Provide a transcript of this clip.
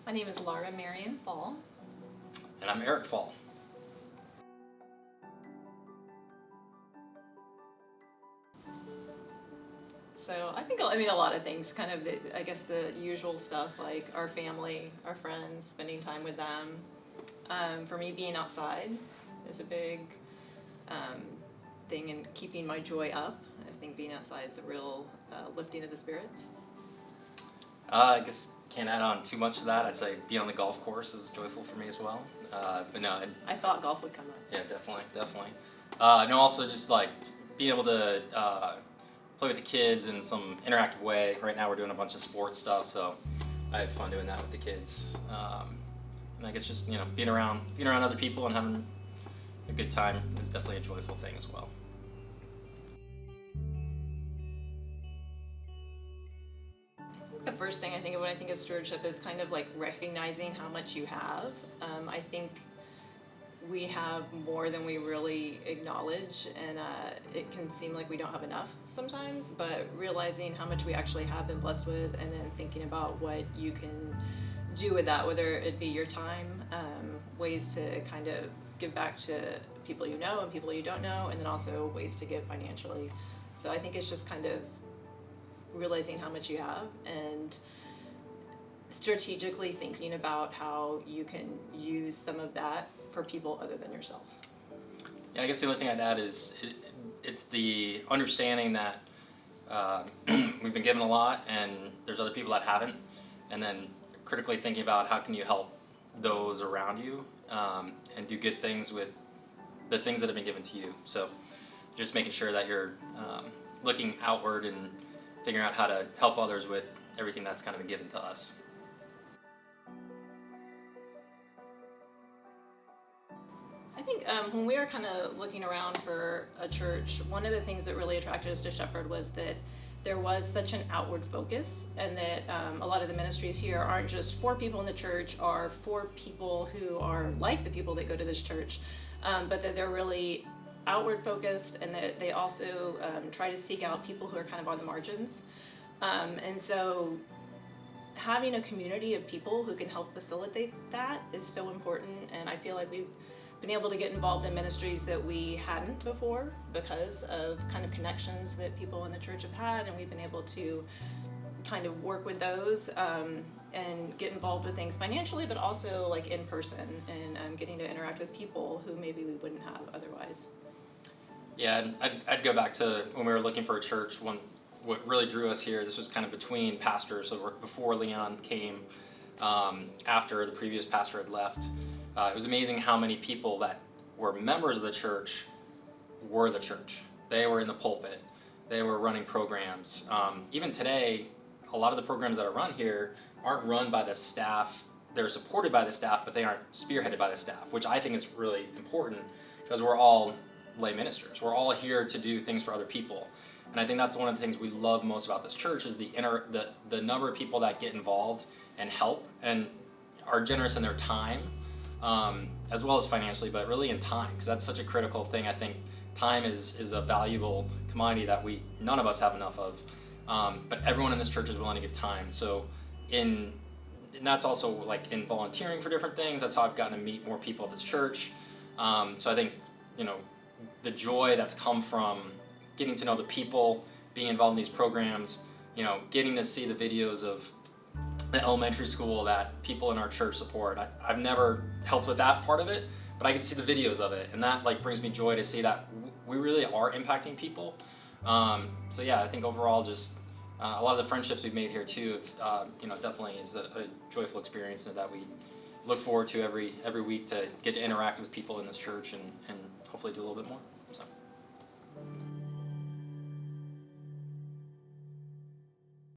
My name is Laura Marion Fall. And I'm Eric Fall. So I think, a lot of things, kind of, I guess the usual stuff, like our family, our friends, spending time with them. For me, being outside is a big thing in keeping my joy up. I think being outside is a real lifting of the spirits. I guess can't add on too much to that. I'd say being on the golf course is joyful for me as well. But no, I thought golf would come up. Yeah, definitely. No, also just like being able to play with the kids in some interactive way. Right now we're doing a bunch of sports stuff, so I have fun doing that with the kids. And I guess just being around other people and having a good time is definitely a joyful thing as well. The first thing I think of when I think of stewardship is kind of like recognizing how much you have. I think we have more than we really acknowledge, and it can seem like we don't have enough sometimes, but realizing how much we actually have been blessed with, and then thinking about what you can do with that, whether it be your time, ways to kind of give back to people you know and people you don't know, and then also ways to give financially. So I think it's just kind of realizing how much you have and strategically thinking about how you can use some of that for people other than yourself. Yeah, I guess the only thing I'd add is it's the understanding that we've been given a lot and there's other people that haven't, and then critically thinking about how can you help those around you and do good things with the things that have been given to you. So just making sure that you're looking outward and figuring out how to help others with everything that's kind of been given to us. I think when we were kind of looking around for a church, one of the things that really attracted us to Shepherd was that there was such an outward focus, and that a lot of the ministries here aren't just for people in the church or for people who are like the people that go to this church, but that they're really outward focused, and that they also try to seek out people who are kind of on the margins. And so having a community of people who can help facilitate that is so important, and I feel like we've been able to get involved in ministries that we hadn't before because of kind of connections that people in the church have had, and we've been able to kind of work with those and get involved with things financially, but also like in person, and getting to interact with people who maybe we wouldn't have otherwise. Yeah, and I'd go back to when we were looking for a church. What really drew us here, this was kind of between pastors, so before Leon came, after the previous pastor had left. It was amazing how many people that were members of the church were the church. They were in the pulpit. They were running programs. Even today, a lot of the programs that are run here aren't run by the staff. They're supported by the staff, but they aren't spearheaded by the staff, which I think is really important because we're all lay ministers. We're all here to do things for other people. And I think that's one of the things we love most about this church is the number of people that get involved and help and are generous in their time, as well as financially, but really in time, because that's such a critical thing. I think time is a valuable commodity that none of us have enough of, but everyone in this church is willing to give time. So and that's also like in volunteering for different things. That's how I've gotten to meet more people at this church. So I think the joy that's come from getting to know the people, being involved in these programs, getting to see the videos of the elementary school that people in our church support. I've never helped with that part of it, but I can see the videos of it, and that brings me joy to see that we really are impacting people. So yeah, I think overall just a lot of the friendships we've made here too, definitely is a joyful experience that we look forward to every week to get to interact with people in this church and hopefully do a little bit more.